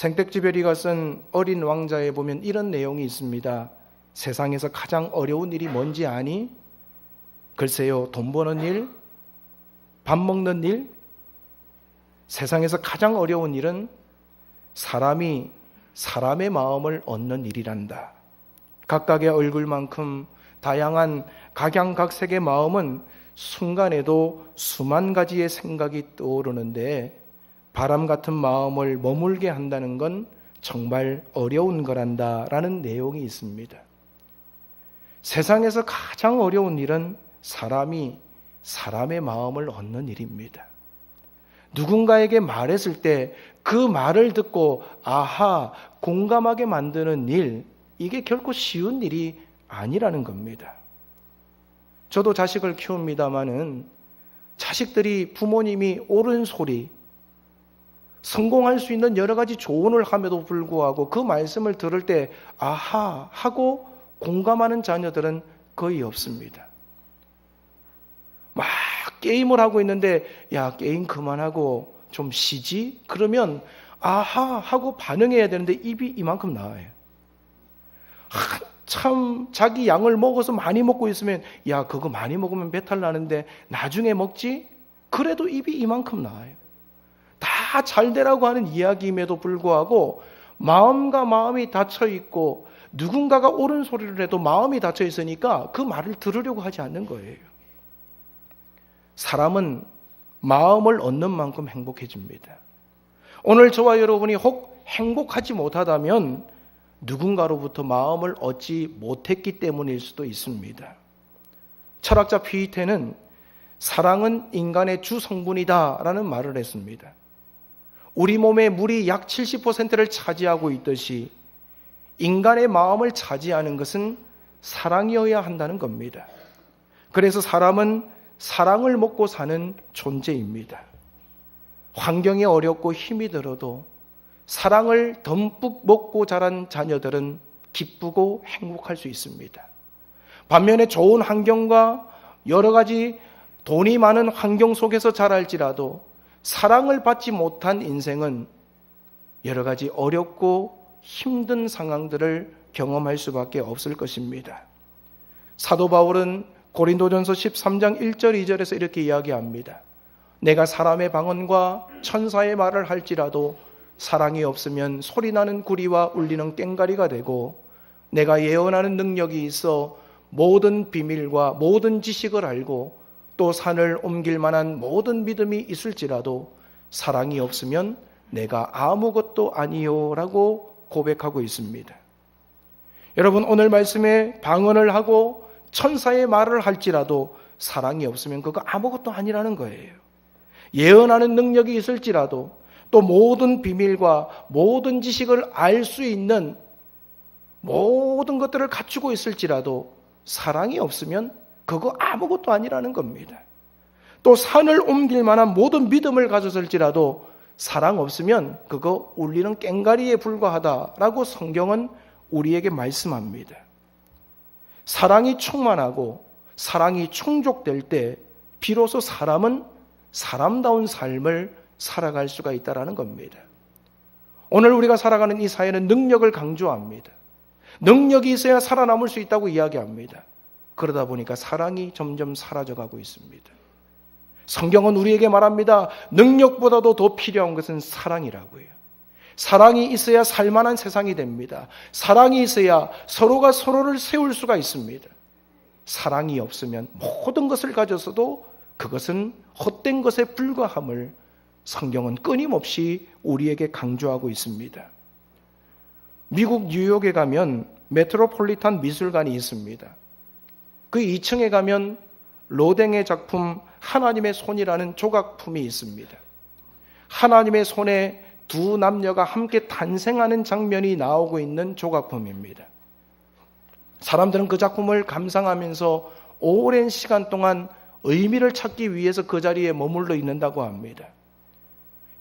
생텍쥐베리가 쓴 어린 왕자에 보면 이런 내용이 있습니다. 세상에서 가장 어려운 일이 뭔지 아니? 글쎄요, 돈 버는 일, 밥 먹는 일. 세상에서 가장 어려운 일은 사람이 사람의 마음을 얻는 일이란다. 각각의 얼굴만큼 다양한 각양각색의 마음은 순간에도 수만 가지의 생각이 떠오르는데 바람 같은 마음을 머물게 한다는 건 정말 어려운 거란다라는 내용이 있습니다. 세상에서 가장 어려운 일은 사람이 사람의 마음을 얻는 일입니다. 누군가에게 말했을 때 그 말을 듣고 아하, 공감하게 만드는 일, 이게 결코 쉬운 일이 아니라는 겁니다. 저도 자식을 키웁니다마는 자식들이 부모님이 옳은 소리, 성공할 수 있는 여러 가지 조언을 함에도 불구하고 그 말씀을 들을 때 아하 하고 공감하는 자녀들은 거의 없습니다. 막 게임을 하고 있는데 야, 게임 그만하고 좀 쉬지? 그러면 아하 하고 반응해야 되는데 입이 이만큼 나와요. 참 자기 양을 먹어서 많이 먹고 있으면 야, 그거 많이 먹으면 배탈 나는데 나중에 먹지? 그래도 입이 이만큼 나와요. 다 잘 되라고 하는 이야기임에도 불구하고 마음과 마음이 닫혀 있고 누군가가 옳은 소리를 해도 마음이 닫혀 있으니까 그 말을 들으려고 하지 않는 거예요. 사람은 마음을 얻는 만큼 행복해집니다. 오늘 저와 여러분이 혹 행복하지 못하다면 누군가로부터 마음을 얻지 못했기 때문일 수도 있습니다. 철학자 피이테는 사랑은 인간의 주 성분이다라는 말을 했습니다. 우리 몸의 물이 약 70%를 차지하고 있듯이 인간의 마음을 차지하는 것은 사랑이어야 한다는 겁니다. 그래서 사람은 사랑을 먹고 사는 존재입니다. 환경이 어렵고 힘이 들어도 사랑을 듬뿍 먹고 자란 자녀들은 기쁘고 행복할 수 있습니다. 반면에 좋은 환경과 여러 가지 돈이 많은 환경 속에서 자랄지라도 사랑을 받지 못한 인생은 여러 가지 어렵고 힘든 상황들을 경험할 수밖에 없을 것입니다. 사도 바울은 고린도전서 13장 1절 2절에서 이렇게 이야기합니다. 내가 사람의 방언과 천사의 말을 할지라도 사랑이 없으면 소리나는 구리와 울리는 꽹과리가 되고 내가 예언하는 능력이 있어 모든 비밀과 모든 지식을 알고 또 산을 옮길 만한 모든 믿음이 있을지라도 사랑이 없으면 내가 아무것도 아니요라고 고백하고 있습니다. 여러분, 오늘 말씀에 방언을 하고 천사의 말을 할지라도 사랑이 없으면 그거 아무것도 아니라는 거예요. 예언하는 능력이 있을지라도 또 모든 비밀과 모든 지식을 알 수 있는 모든 것들을 갖추고 있을지라도 사랑이 없으면 그거 아무것도 아니라는 겁니다. 또 산을 옮길 만한 모든 믿음을 가졌을지라도 사랑 없으면 그거 울리는 꽹과리에 불과하다라고 성경은 우리에게 말씀합니다. 사랑이 충만하고 사랑이 충족될 때 비로소 사람은 사람다운 삶을 살아갈 수가 있다는 겁니다. 오늘 우리가 살아가는 이 사회는 능력을 강조합니다. 능력이 있어야 살아남을 수 있다고 이야기합니다. 그러다 보니까 사랑이 점점 사라져가고 있습니다. 성경은 우리에게 말합니다. 능력보다도 더 필요한 것은 사랑이라고요. 사랑이 있어야 살만한 세상이 됩니다. 사랑이 있어야 서로가 서로를 세울 수가 있습니다. 사랑이 없으면 모든 것을 가졌어도 그것은 헛된 것에 불과함을 성경은 끊임없이 우리에게 강조하고 있습니다. 미국 뉴욕에 가면 메트로폴리탄 미술관이 있습니다. 그 2층에 가면 로댕의 작품 하나님의 손이라는 조각품이 있습니다. 하나님의 손에 두 남녀가 함께 탄생하는 장면이 나오고 있는 조각품입니다. 사람들은 그 작품을 감상하면서 오랜 시간 동안 의미를 찾기 위해서 그 자리에 머물러 있는다고 합니다.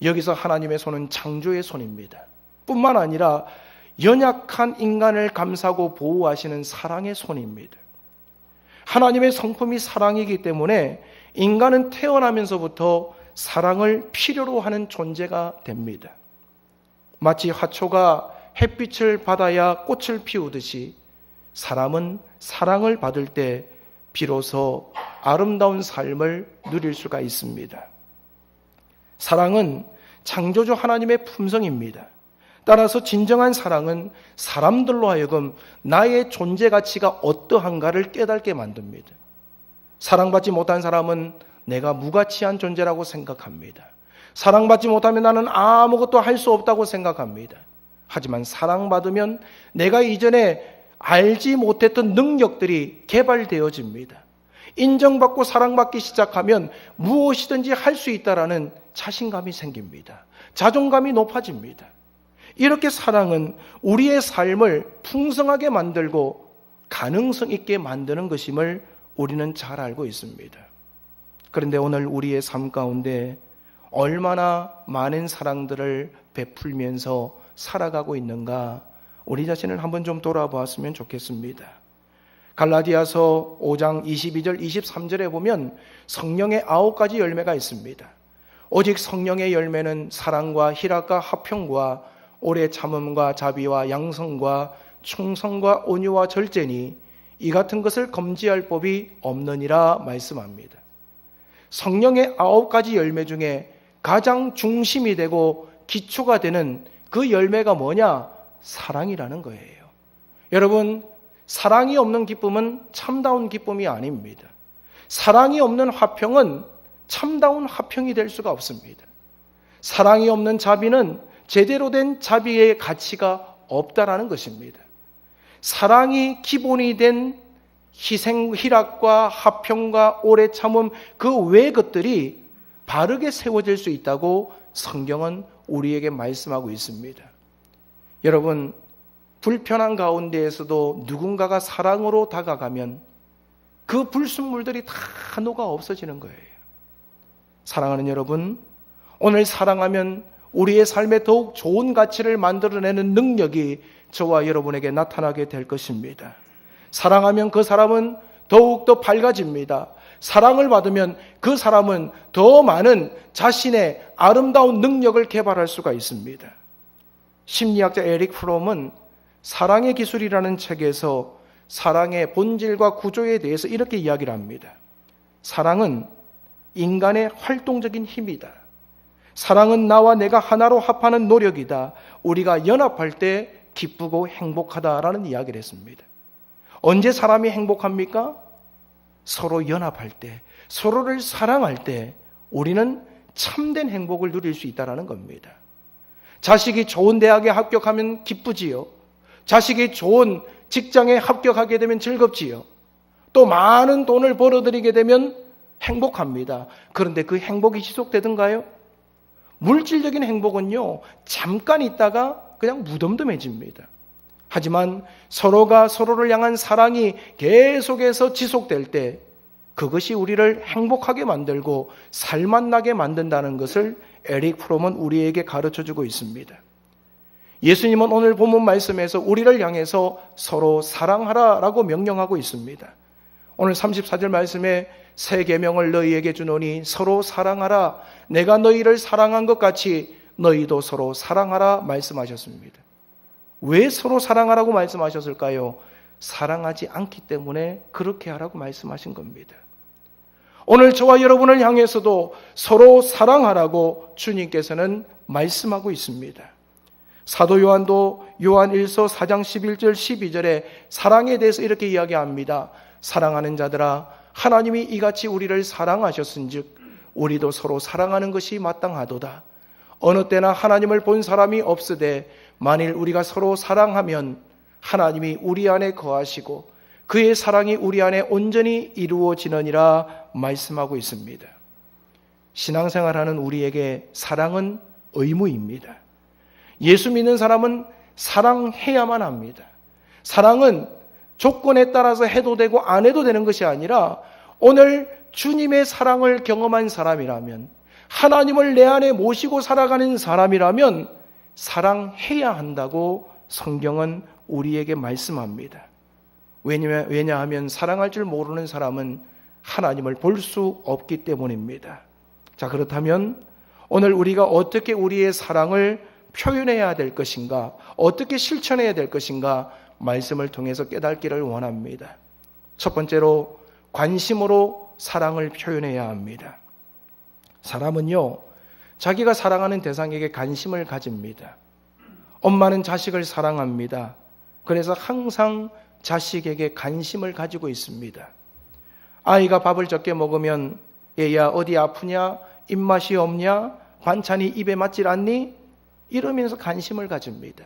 여기서 하나님의 손은 창조의 손입니다. 뿐만 아니라 연약한 인간을 감싸고 보호하시는 사랑의 손입니다. 하나님의 성품이 사랑이기 때문에 인간은 태어나면서부터 사랑을 필요로 하는 존재가 됩니다. 마치 화초가 햇빛을 받아야 꽃을 피우듯이 사람은 사랑을 받을 때 비로소 아름다운 삶을 누릴 수가 있습니다. 사랑은 창조주 하나님의 품성입니다. 따라서 진정한 사랑은 사람들로 하여금 나의 존재 가치가 어떠한가를 깨닫게 만듭니다. 사랑받지 못한 사람은 내가 무가치한 존재라고 생각합니다. 사랑받지 못하면 나는 아무것도 할 수 없다고 생각합니다. 하지만 사랑받으면 내가 이전에 알지 못했던 능력들이 개발되어집니다. 인정받고 사랑받기 시작하면 무엇이든지 할 수 있다라는 자신감이 생깁니다. 자존감이 높아집니다. 이렇게 사랑은 우리의 삶을 풍성하게 만들고 가능성 있게 만드는 것임을 우리는 잘 알고 있습니다. 그런데 오늘 우리의 삶 가운데 얼마나 많은 사랑들을 베풀면서 살아가고 있는가, 우리 자신을 한번 좀 돌아보았으면 좋겠습니다. 갈라디아서 5장 22절 23절에 보면 성령의 9가지 열매가 있습니다. 오직 성령의 열매는 사랑과 희락과 화평과 오래 참음과 자비와 양성과 충성과 온유와 절제니 이 같은 것을 금지할 법이 없느니라 말씀합니다. 성령의 9가지 열매 중에 가장 중심이 되고 기초가 되는 그 열매가 뭐냐? 사랑이라는 거예요. 여러분, 사랑이 없는 기쁨은 참다운 기쁨이 아닙니다. 사랑이 없는 화평은 참다운 화평이 될 수가 없습니다. 사랑이 없는 자비는 제대로 된 자비의 가치가 없다라는 것입니다. 사랑이 기본이 된 희생, 희락과 화평과 오래 참음, 그 외의 것들이 바르게 세워질 수 있다고 성경은 우리에게 말씀하고 있습니다. 여러분, 불편한 가운데에서도 누군가가 사랑으로 다가가면 그 불순물들이 다 녹아 없어지는 거예요. 사랑하는 여러분, 오늘 사랑하면 우리의 삶에 더욱 좋은 가치를 만들어내는 능력이 저와 여러분에게 나타나게 될 것입니다. 사랑하면 그 사람은 더욱더 밝아집니다. 사랑을 받으면 그 사람은 더 많은 자신의 아름다운 능력을 개발할 수가 있습니다. 심리학자 에릭 프롬은 사랑의 기술이라는 책에서 사랑의 본질과 구조에 대해서 이렇게 이야기를 합니다. 사랑은 인간의 활동적인 힘이다. 사랑은 나와 내가 하나로 합하는 노력이다. 우리가 연합할 때 기쁘고 행복하다라는 이야기를 했습니다. 언제 사람이 행복합니까? 서로 연합할 때, 서로를 사랑할 때 우리는 참된 행복을 누릴 수 있다는 겁니다. 자식이 좋은 대학에 합격하면 기쁘지요. 자식이 좋은 직장에 합격하게 되면 즐겁지요. 또 많은 돈을 벌어들이게 되면 행복합니다. 그런데 그 행복이 지속되던가요? 물질적인 행복은요, 잠깐 있다가 그냥 무덤덤해집니다. 하지만 서로가 서로를 향한 사랑이 계속해서 지속될 때 그것이 우리를 행복하게 만들고 살맛나게 만든다는 것을 에릭 프롬은 우리에게 가르쳐주고 있습니다. 예수님은 오늘 본문 말씀에서 우리를 향해서 서로 사랑하라라고 명령하고 있습니다. 오늘 34절 말씀에 새 계명을 너희에게 주노니 서로 사랑하라. 내가 너희를 사랑한 것 같이 너희도 서로 사랑하라 말씀하셨습니다. 왜 서로 사랑하라고 말씀하셨을까요? 사랑하지 않기 때문에 그렇게 하라고 말씀하신 겁니다. 오늘 저와 여러분을 향해서도 서로 사랑하라고 주님께서는 말씀하고 있습니다. 사도 요한도 요한 1서 4장 11절 12절에 사랑에 대해서 이렇게 이야기합니다. 사랑하는 자들아, 하나님이 이같이 우리를 사랑하셨은즉 우리도 서로 사랑하는 것이 마땅하도다. 어느 때나 하나님을 본 사람이 없으되 만일 우리가 서로 사랑하면 하나님이 우리 안에 거하시고 그의 사랑이 우리 안에 온전히 이루어지느니라 말씀하고 있습니다. 신앙생활하는 우리에게 사랑은 의무입니다. 예수 믿는 사람은 사랑해야만 합니다. 사랑은 조건에 따라서 해도 되고 안 해도 되는 것이 아니라 오늘 주님의 사랑을 경험한 사람이라면, 하나님을 내 안에 모시고 살아가는 사람이라면 사랑해야 한다고 성경은 우리에게 말씀합니다. 왜냐하면 사랑할 줄 모르는 사람은 하나님을 볼 수 없기 때문입니다. 자, 그렇다면 오늘 우리가 어떻게 우리의 사랑을 표현해야 될 것인가, 어떻게 실천해야 될 것인가 말씀을 통해서 깨닫기를 원합니다. 첫 번째로 관심으로 사랑을 표현해야 합니다. 사람은요, 자기가 사랑하는 대상에게 관심을 가집니다. 엄마는 자식을 사랑합니다. 그래서 항상 자식에게 관심을 가지고 있습니다. 아이가 밥을 적게 먹으면 얘야 어디 아프냐? 입맛이 없냐? 반찬이 입에 맞질 않니? 이러면서 관심을 가집니다.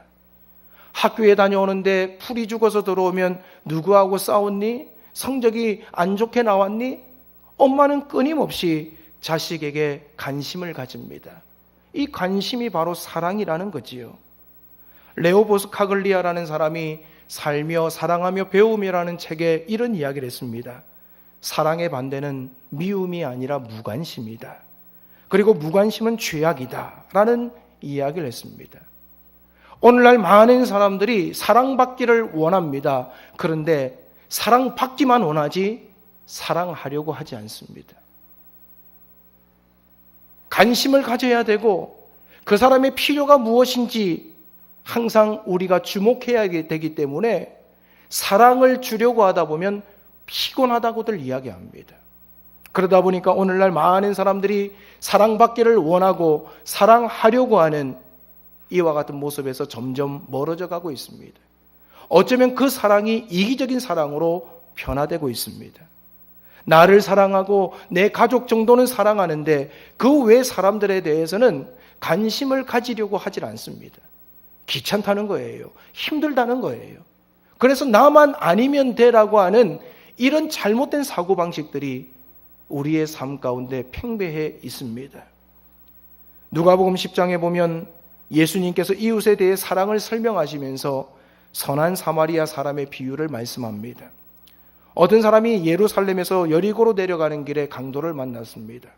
학교에 다녀오는데 풀이 죽어서 들어오면 누구하고 싸웠니? 성적이 안 좋게 나왔니? 엄마는 끊임없이 자식에게 관심을 가집니다. 이 관심이 바로 사랑이라는 거지요. 레오 보스카글리아라는 사람이 살며 사랑하며 배우며라는 책에 이런 이야기를 했습니다. 사랑의 반대는 미움이 아니라 무관심이다. 그리고 무관심은 죄악이다 라는 이야기를 했습니다. 오늘날 많은 사람들이 사랑받기를 원합니다. 그런데 사랑받기만 원하지 사랑하려고 하지 않습니다. 관심을 가져야 되고 그 사람의 필요가 무엇인지 항상 우리가 주목해야 되기 때문에 사랑을 주려고 하다 보면 피곤하다고들 이야기합니다. 그러다 보니까 오늘날 많은 사람들이 사랑받기를 원하고 사랑하려고 하는 이와 같은 모습에서 점점 멀어져 가고 있습니다. 어쩌면 그 사랑이 이기적인 사랑으로 변화되고 있습니다. 나를 사랑하고 내 가족 정도는 사랑하는데 그 외 사람들에 대해서는 관심을 가지려고 하질 않습니다. 귀찮다는 거예요. 힘들다는 거예요. 그래서 나만 아니면 돼라고 하는 이런 잘못된 사고방식들이 우리의 삶 가운데 팽배해 있습니다. 누가복음 10장에 보면 예수님께서 이웃에 대해 사랑을 설명하시면서 선한 사마리아 사람의 비유를 말씀합니다. 어떤 사람이 예루살렘에서 여리고로 내려가는 길에 강도를 만났습니다.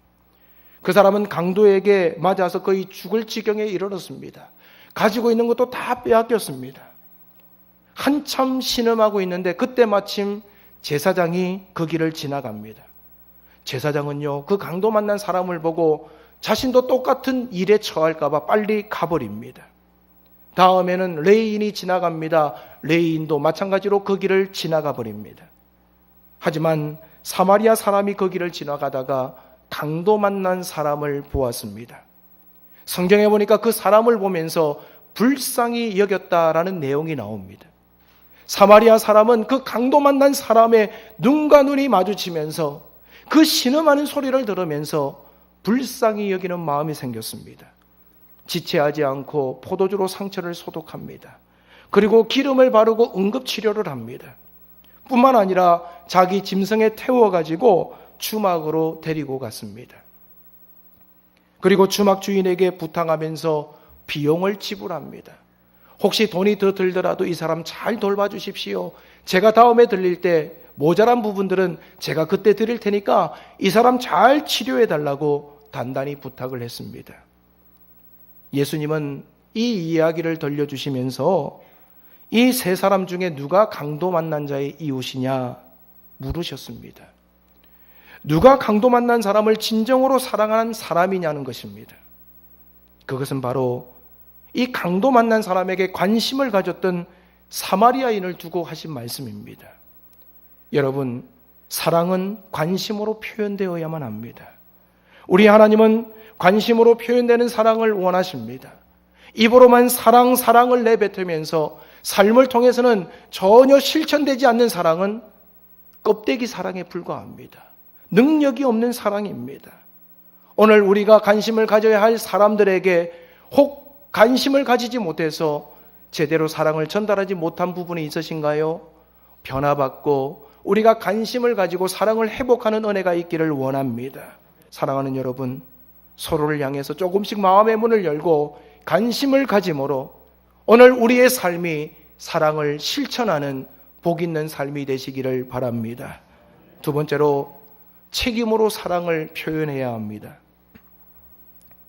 그 사람은 강도에게 맞아서 거의 죽을 지경에 이르렀습니다. 가지고 있는 것도 다 빼앗겼습니다. 한참 신음하고 있는데 그때 마침 제사장이 그 길을 지나갑니다. 제사장은요, 그 강도 만난 사람을 보고 자신도 똑같은 일에 처할까 봐 빨리 가버립니다. 다음에는 레위인이 지나갑니다. 레위인도 마찬가지로 그 길을 지나가 버립니다. 하지만 사마리아 사람이 그 길을 지나가다가 강도 만난 사람을 보았습니다. 성경에 보니까 그 사람을 보면서 불쌍히 여겼다라는 내용이 나옵니다. 사마리아 사람은 그 강도 만난 사람의 눈과 눈이 마주치면서 그 신음하는 소리를 들으면서 불쌍히 여기는 마음이 생겼습니다. 지체하지 않고 포도주로 상처를 소독합니다. 그리고 기름을 바르고 응급치료를 합니다. 뿐만 아니라 자기 짐승에 태워가지고 주막으로 데리고 갔습니다. 그리고 주막 주인에게 부탁하면서 비용을 지불합니다. 혹시 돈이 더 들더라도 이 사람 잘 돌봐주십시오. 제가 다음에 들릴 때 모자란 부분들은 제가 그때 드릴 테니까 이 사람 잘 치료해달라고 단단히 부탁을 했습니다. 예수님은 이 이야기를 들려주시면서 이 세 사람 중에 누가 강도 만난 자의 이웃이냐 물으셨습니다. 누가 강도 만난 사람을 진정으로 사랑하는 사람이냐는 것입니다. 그것은 바로 이 강도 만난 사람에게 관심을 가졌던 사마리아인을 두고 하신 말씀입니다. 여러분, 사랑은 관심으로 표현되어야만 합니다. 우리 하나님은 관심으로 표현되는 사랑을 원하십니다. 입으로만 사랑을 내뱉으면서 삶을 통해서는 전혀 실천되지 않는 사랑은 껍데기 사랑에 불과합니다. 능력이 없는 사랑입니다. 오늘 우리가 관심을 가져야 할 사람들에게 혹 관심을 가지지 못해서 제대로 사랑을 전달하지 못한 부분이 있으신가요? 변화받고 우리가 관심을 가지고 사랑을 회복하는 은혜가 있기를 원합니다. 사랑하는 여러분, 서로를 향해서 조금씩 마음의 문을 열고 관심을 가짐으로 오늘 우리의 삶이 사랑을 실천하는 복 있는 삶이 되시기를 바랍니다. 두 번째로 책임으로 사랑을 표현해야 합니다.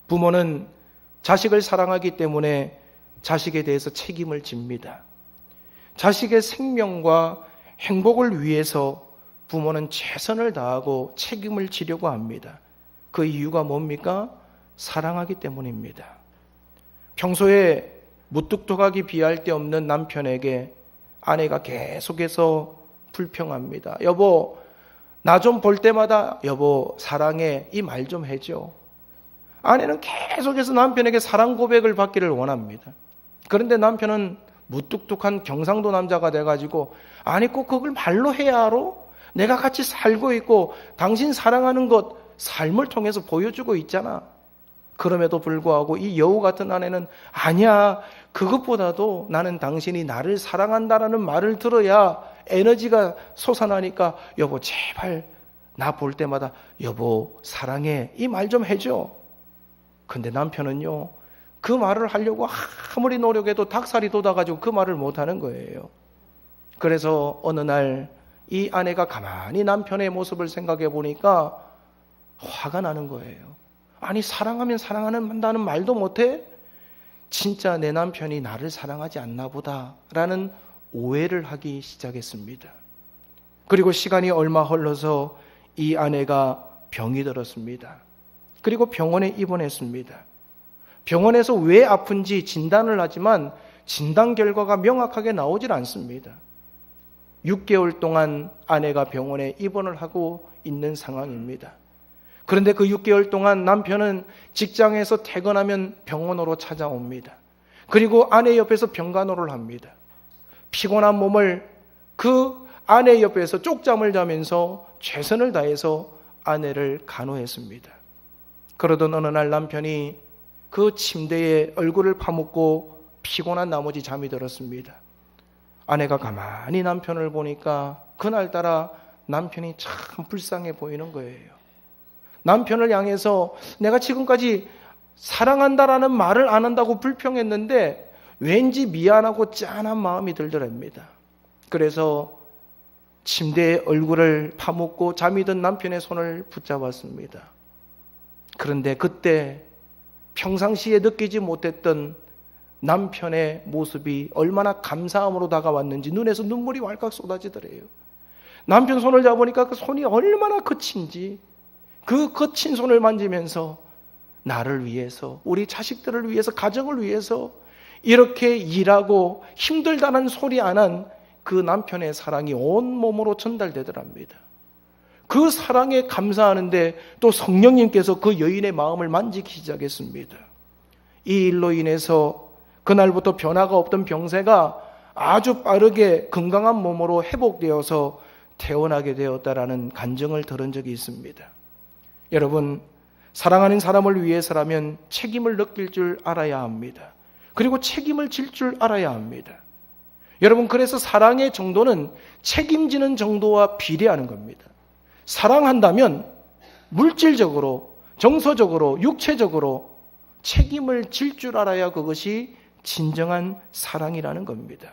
부모는 자식을 사랑하기 때문에 자식에 대해서 책임을 집니다. 자식의 생명과 행복을 위해서 부모는 최선을 다하고 책임을 지려고 합니다. 그 이유가 뭡니까? 사랑하기 때문입니다. 평소에 무뚝뚝하기 비할 데 없는 남편에게 아내가 계속해서 불평합니다. 여보, 나 좀 볼 때마다 여보 사랑해 이 말 좀 해줘. 아내는 계속해서 남편에게 사랑 고백을 받기를 원합니다. 그런데 남편은 무뚝뚝한 경상도 남자가 돼가지고 아니 꼭 그걸 말로 해야 알아? 내가 같이 살고 있고 당신 사랑하는 것 삶을 통해서 보여주고 있잖아. 그럼에도 불구하고 이 여우 같은 아내는 아니야, 그것보다도 나는 당신이 나를 사랑한다라는 말을 들어야 에너지가 솟아나니까 여보 제발 나 볼 때마다 여보 사랑해 이 말 좀 해줘. 근데 남편은요 그 말을 하려고 아무리 노력해도 닭살이 돋아가지고 그 말을 못하는 거예요. 그래서 어느 날 이 아내가 가만히 남편의 모습을 생각해 보니까 화가 나는 거예요. 아니 사랑하면 사랑한다는 말도 못해? 진짜 내 남편이 나를 사랑하지 않나 보다라는 오해를 하기 시작했습니다. 그리고 시간이 얼마 흘러서 이 아내가 병이 들었습니다. 그리고 병원에 입원했습니다. 병원에서 왜 아픈지 진단을 하지만 진단 결과가 명확하게 나오질 않습니다. 6개월 동안 아내가 병원에 입원을 하고 있는 상황입니다. 그런데 그 6개월 동안 남편은 직장에서 퇴근하면 병원으로 찾아옵니다. 그리고 아내 옆에서 병간호를 합니다. 피곤한 몸을 그 아내 옆에서 쪽잠을 자면서 최선을 다해서 아내를 간호했습니다. 그러던 어느 날 남편이 그 침대에 얼굴을 파묻고 피곤한 나머지 잠이 들었습니다. 아내가 가만히 남편을 보니까 그날따라 남편이 참 불쌍해 보이는 거예요. 남편을 향해서 내가 지금까지 사랑한다라는 말을 안 한다고 불평했는데 왠지 미안하고 짠한 마음이 들더랍니다. 그래서 침대에 얼굴을 파묻고 잠이 든 남편의 손을 붙잡았습니다. 그런데 그때 평상시에 느끼지 못했던 남편의 모습이 얼마나 감사함으로 다가왔는지 눈에서 눈물이 왈칵 쏟아지더래요. 남편 손을 잡으니까 그 손이 얼마나 거친지 그 거친 손을 만지면서 나를 위해서, 우리 자식들을 위해서, 가정을 위해서 이렇게 일하고 힘들다는 소리 안 한 그 남편의 사랑이 온몸으로 전달되더랍니다. 그 사랑에 감사하는데 또 성령님께서 그 여인의 마음을 만지기 시작했습니다. 이 일로 인해서 그날부터 변화가 없던 병세가 아주 빠르게 건강한 몸으로 회복되어서 태어나게 되었다라는 간증을 들은 적이 있습니다. 여러분, 사랑하는 사람을 위해서라면 책임을 느낄 줄 알아야 합니다. 그리고 책임을 질 줄 알아야 합니다. 여러분, 그래서 사랑의 정도는 책임지는 정도와 비례하는 겁니다. 사랑한다면 물질적으로, 정서적으로, 육체적으로 책임을 질 줄 알아야 그것이 진정한 사랑이라는 겁니다.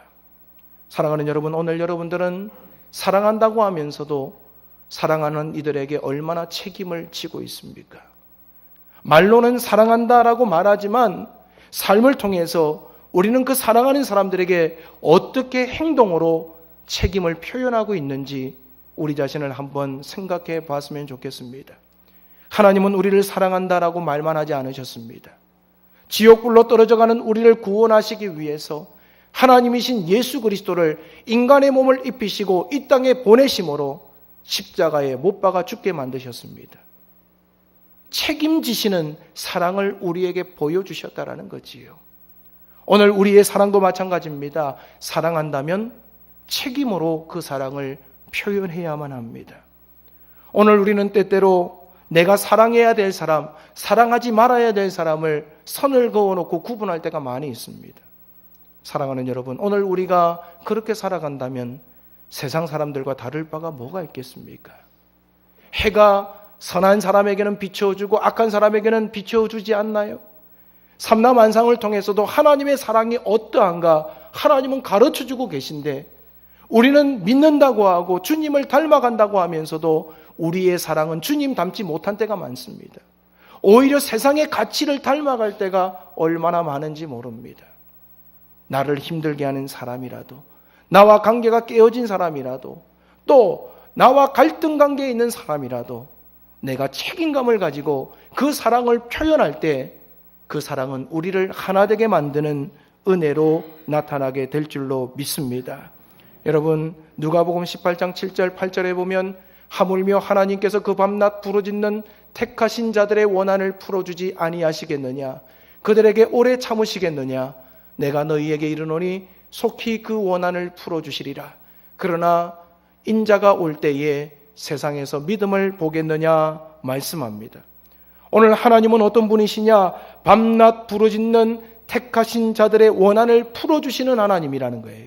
사랑하는 여러분, 오늘 여러분들은 사랑한다고 하면서도 사랑하는 이들에게 얼마나 책임을 지고 있습니까? 말로는 사랑한다라고 말하지만 삶을 통해서 우리는 그 사랑하는 사람들에게 어떻게 행동으로 책임을 표현하고 있는지 우리 자신을 한번 생각해 봤으면 좋겠습니다. 하나님은 우리를 사랑한다라고 말만 하지 않으셨습니다. 지옥불로 떨어져가는 우리를 구원하시기 위해서 하나님이신 예수 그리스도를 인간의 몸을 입히시고 이 땅에 보내심으로 십자가에 못 박아 죽게 만드셨습니다. 책임지시는 사랑을 우리에게 보여주셨다라는 거지요. 오늘 우리의 사랑도 마찬가지입니다. 사랑한다면 책임으로 그 사랑을 표현해야만 합니다. 오늘 우리는 때때로 내가 사랑해야 될 사람, 사랑하지 말아야 될 사람을 선을 그어놓고 구분할 때가 많이 있습니다. 사랑하는 여러분, 오늘 우리가 그렇게 살아간다면 세상 사람들과 다를 바가 뭐가 있겠습니까? 해가 선한 사람에게는 비춰주고 악한 사람에게는 비춰주지 않나요? 삼라만상을 통해서도 하나님의 사랑이 어떠한가 하나님은 가르쳐주고 계신데 우리는 믿는다고 하고 주님을 닮아간다고 하면서도 우리의 사랑은 주님 닮지 못한 때가 많습니다. 오히려 세상의 가치를 닮아갈 때가 얼마나 많은지 모릅니다. 나를 힘들게 하는 사람이라도, 나와 관계가 깨어진 사람이라도, 또 나와 갈등 관계에 있는 사람이라도 내가 책임감을 가지고 그 사랑을 표현할 때 그 사랑은 우리를 하나 되게 만드는 은혜로 나타나게 될 줄로 믿습니다. 여러분, 누가복음 18장 7절 8절에 보면 하물며 하나님께서 그 밤낮 부르짖는 택하신 자들의 원한을 풀어주지 아니하시겠느냐, 그들에게 오래 참으시겠느냐, 내가 너희에게 이르노니 속히 그 원한을 풀어주시리라. 그러나 인자가 올 때에 세상에서 믿음을 보겠느냐 말씀합니다. 오늘 하나님은 어떤 분이시냐? 밤낮 부르짖는 택하신 자들의 원한을 풀어주시는 하나님이라는 거예요.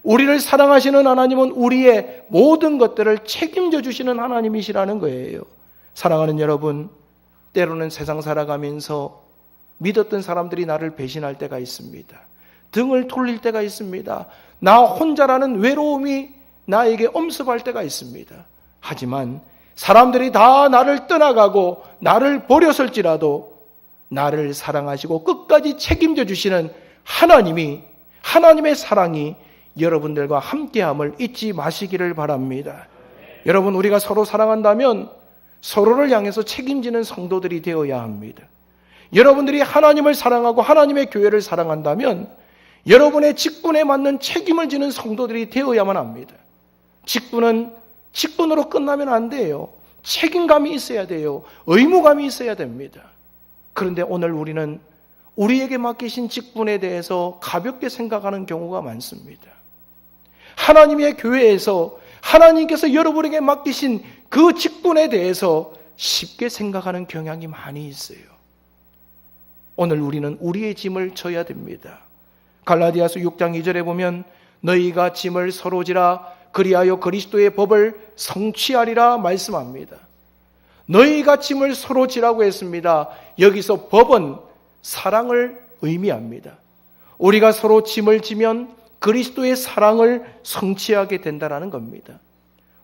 우리를 사랑하시는 하나님은 우리의 모든 것들을 책임져 주시는 하나님이시라는 거예요. 사랑하는 여러분, 때로는 세상 살아가면서 믿었던 사람들이 나를 배신할 때가 있습니다. 등을 돌릴 때가 있습니다. 나 혼자라는 외로움이 나에게 엄습할 때가 있습니다. 하지만 사람들이 다 나를 떠나가고 나를 버렸을지라도 나를 사랑하시고 끝까지 책임져 주시는 하나님이, 하나님의 사랑이 여러분들과 함께함을 잊지 마시기를 바랍니다. 여러분, 우리가 서로 사랑한다면 서로를 향해서 책임지는 성도들이 되어야 합니다. 여러분들이 하나님을 사랑하고 하나님의 교회를 사랑한다면 여러분의 직분에 맞는 책임을 지는 성도들이 되어야만 합니다. 직분은 직분으로 끝나면 안 돼요. 책임감이 있어야 돼요. 의무감이 있어야 됩니다. 그런데 오늘 우리는 우리에게 맡기신 직분에 대해서 가볍게 생각하는 경우가 많습니다. 하나님의 교회에서 하나님께서 여러분에게 맡기신 그 직분에 대해서 쉽게 생각하는 경향이 많이 있어요. 오늘 우리는 우리의 짐을 져야 됩니다. 갈라디아서 6장 2절에 보면 너희가 짐을 서로 지라 그리하여 그리스도의 법을 성취하리라 말씀합니다. 너희가 짐을 서로 지라고 했습니다. 여기서 법은 사랑을 의미합니다. 우리가 서로 짐을 지면 그리스도의 사랑을 성취하게 된다는 겁니다.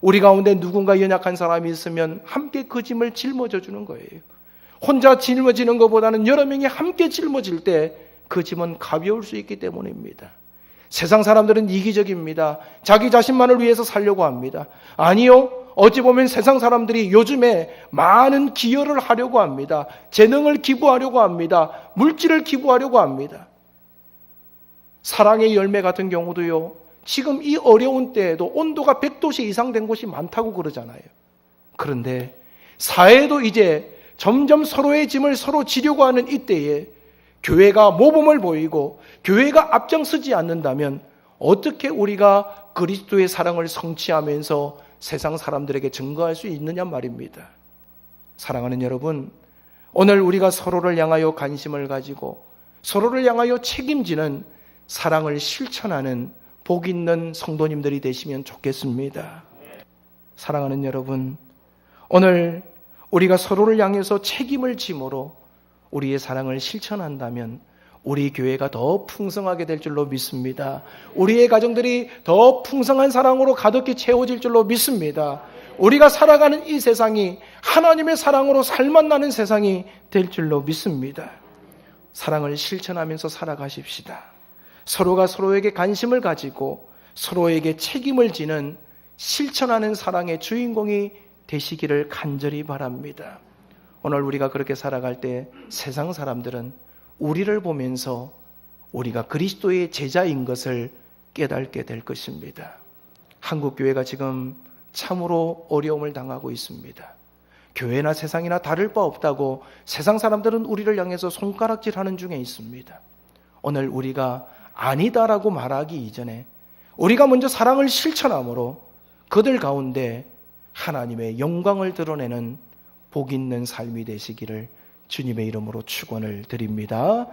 우리 가운데 누군가 연약한 사람이 있으면 함께 그 짐을 짊어져 주는 거예요. 혼자 짊어지는 것보다는 여러 명이 함께 짊어질 때 그 짐은 가벼울 수 있기 때문입니다. 세상 사람들은 이기적입니다. 자기 자신만을 위해서 살려고 합니다. 아니요, 어찌 보면 세상 사람들이 요즘에 많은 기여를 하려고 합니다. 재능을 기부하려고 합니다. 물질을 기부하려고 합니다. 사랑의 열매 같은 경우도요, 지금 이 어려운 때에도 온도가 100도씨 이상 된 곳이 많다고 그러잖아요. 그런데 사회도 이제 점점 서로의 짐을 서로 지려고 하는 이때에 교회가 모범을 보이고 교회가 앞장서지 않는다면 어떻게 우리가 그리스도의 사랑을 성취하면서 세상 사람들에게 증거할 수 있느냐 말입니다. 사랑하는 여러분, 오늘 우리가 서로를 향하여 관심을 가지고 서로를 향하여 책임지는 사랑을 실천하는 복 있는 성도님들이 되시면 좋겠습니다. 사랑하는 여러분, 오늘 우리가 서로를 향해서 책임을 짐으로 우리의 사랑을 실천한다면 우리 교회가 더 풍성하게 될 줄로 믿습니다. 우리의 가정들이 더 풍성한 사랑으로 가득히 채워질 줄로 믿습니다. 우리가 살아가는 이 세상이 하나님의 사랑으로 살맛나는 세상이 될 줄로 믿습니다. 사랑을 실천하면서 살아가십시다. 서로가 서로에게 관심을 가지고 서로에게 책임을 지는 실천하는 사랑의 주인공이 되시기를 간절히 바랍니다. 오늘 우리가 그렇게 살아갈 때 세상 사람들은 우리를 보면서 우리가 그리스도의 제자인 것을 깨닫게 될 것입니다. 한국 교회가 지금 참으로 어려움을 당하고 있습니다. 교회나 세상이나 다를 바 없다고 세상 사람들은 우리를 향해서 손가락질하는 중에 있습니다. 오늘 우리가 아니다라고 말하기 이전에 우리가 먼저 사랑을 실천함으로 그들 가운데 하나님의 영광을 드러내는 복 있는 삶이 되시기를 주님의 이름으로 축원을 드립니다.